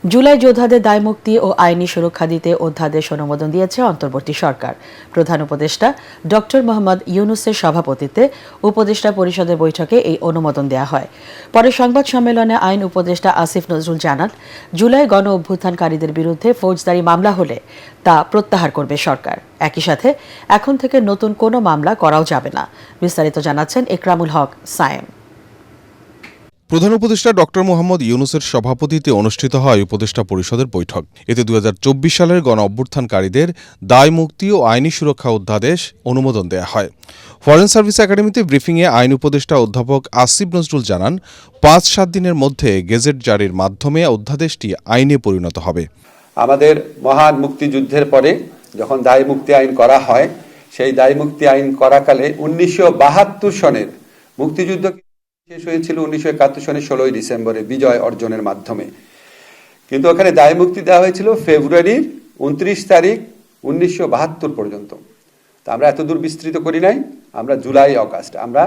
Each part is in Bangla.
জুলাই যোদ্ধাদের দায়মুক্তি ও আইনি সুরক্ষা দিতে অধ্যাদেশ অনুমোদন দিয়েছে অন্তর্বর্তী সরকার। প্রধান উপদেষ্টা ডক্টর মোহাম্মদ ইউনূসের সভাপতিত্বে উপদেষ্টা পরিষদের বৈঠকে এই অনুমোদন দেওয়া হয়। পরে সংবাদ সম্মেলনে আইন উপদেষ্টা আসিফ নজরুল জানান, জুলাই গণ অভ্যুত্থানকারীদের বিরুদ্ধে ফৌজদারি মামলা হলে তা প্রত্যাহার করবে সরকার। একই সাথে এখন থেকে নতুন কোনো মামলা করাও যাবে না। বিস্তারিত জানাচ্ছেন একরামুল হক সায়েম। প্রধান উপদেষ্টা ডক্টর মোহাম্মদ ইউনূসের সভাপতিত্বে অনুষ্ঠিত হয় উপদেষ্টা পরিষদের বৈঠক। এতে ২০২৪ সালের গণ অভ্যুত্থানকারীদের দায় মুক্তি ও আইনি সুরক্ষা অধ্যাদেশ অনুমোদন দেওয়া হয়। ফরেন সার্ভিস একাডেমিতে ব্রিফিংয়ে আইন উপদেষ্টা অধ্যাপক আসিফ নজরুল জানান, ৫-৭ দিনের মধ্যে গেজেট জারির মাধ্যমে অধ্যাদেশটি আইনে পরিণত হবে। আমাদের মহান মুক্তিযুদ্ধের পরে যখন দায় মুক্তি আইন করা হয়, সেই দায় মুক্তি আইন করাকালে ১৯৭২ সনের মুক্তিযুদ্ধ শেষ হয়েছিল ১৯৭১ সনের ১৬ই ডিসেম্বরে বিজয় অর্জনের মাধ্যমে। কিন্তু ওখানে দায় মুক্তি দেওয়া হয়েছিল ফেব্রুয়ারির ২৯ তারিখ ১৯৭২ পর্যন্ত। তা আমরা এত দূর বিস্তৃত করি নাই, আমরা জুলাই অগাস্ট, আমরা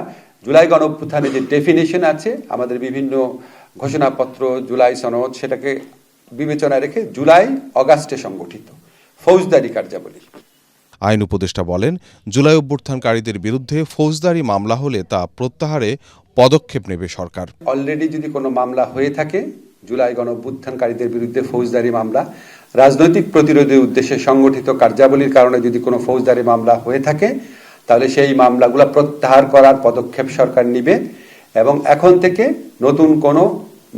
জুলাই গণ অভ্যুত্থানে যে ডেফিনেশন আছে আমাদের বিভিন্ন ঘোষণাপত্র, জুলাই সনদ, সেটাকে বিবেচনায় রেখে জুলাই অগাস্টে সংগঠিত ফৌজদারি কার্যাবলী। আইন উপদেষ্টা বলেন, জুলাই অভ্যুত্থানকারীদের বিরুদ্ধে ফৌজদারি মামলা হলে তা প্রত্যাহারে পদক্ষেপ নেবে সরকার। অলরেডি যদি কোনো মামলা হয়ে থাকে, জুলাই গণ অভ্যুত্থানকারীদের বিরুদ্ধে ফৌজদারি মামলা, রাজনৈতিক প্রতিরোধের উদ্দেশ্যে সংগঠিত কার্যাবলীর কারণে যদি কোনো ফৌজদারি মামলা হয়ে থাকে, তাহলে সেই মামলাগুলো প্রত্যাহার করার পদক্ষেপ সরকার নিবে এবং এখন থেকে নতুন কোনো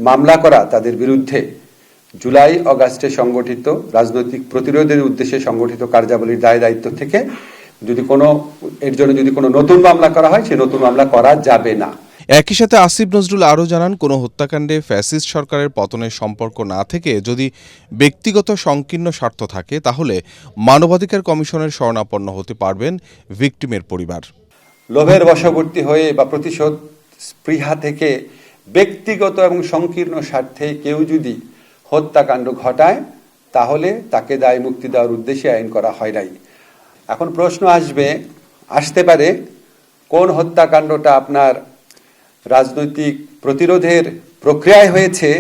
মামলা করা তাদের বিরুদ্ধে জুলাই অগাস্টে সংগঠিত রাজনৈতিক প্রতিরোধের উদ্দেশ্যে সংগঠিত কার্যাবলীর দায় দায়িত্ব থেকে এর জন্য যদি কোনো নতুন মামলা করা হয়, সেই নতুন মামলা করা যাবে না। একই সাথে আসিফ নজরুল আরও জানান, কোনো হত্যাকাণ্ডে ফ্যাসিস্ট সরকারের পতনের সম্পর্ক না থেকে যদি ব্যক্তিগত সংকীর্ণ স্বার্থ থাকে, তাহলে মানবাধিকার কমিশনের শরণাপন্ন হতে পারবেন ভিকটিমের পরিবার। লোভের বশবর্তী হয়ে বা প্রতিশোধ স্পৃহা থেকে ব্যক্তিগত এবং সংকীর্ণ স্বার্থে কেউ যদি হত্যাকাণ্ড ঘটায়, তাহলে তাকে দায় মুক্তি দেওয়ার উদ্দেশ্যে আইন করা হয় নাই। এখন প্রশ্ন আসতে পারে, কোন হত্যাকাণ্ডটা আপনার রাজনৈতিক প্রতিরোধের প্রক্রিয়ায় হয়েছে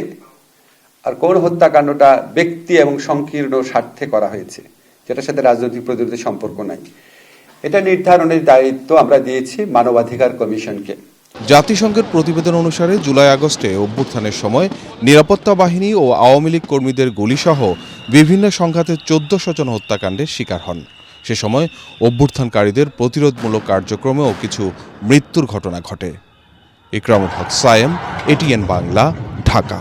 আর কোন হত্যাকাণ্ডটা ব্যক্তি এবং সংকীর্ণ স্বার্থে করা হয়েছে, যেটার সাথে রাজনৈতিক প্রতিরোধের সম্পর্ক নাই। এটা নির্ধারণের দায়িত্ব আমরা দিয়েছি মানবাধিকার কমিশনকে। জাতিসংঘের প্রতিবেদন অনুসারে জুলাই আগস্টে অভ্যুত্থানের সময় নিরাপত্তা বাহিনী ও আওয়ামী লীগ কর্মীদের গুলিসহ বিভিন্ন সংঘাতে ১৪০০ জন হত্যাকাণ্ডের শিকার হন। সে সময় অভ্যুত্থানকারীদের প্রতিরোধমূলক কার্যক্রমেও কিছু মৃত্যুর ঘটনা ঘটে। একরামুল হক সায়েম, এটিএন বাংলা, ঢাকা।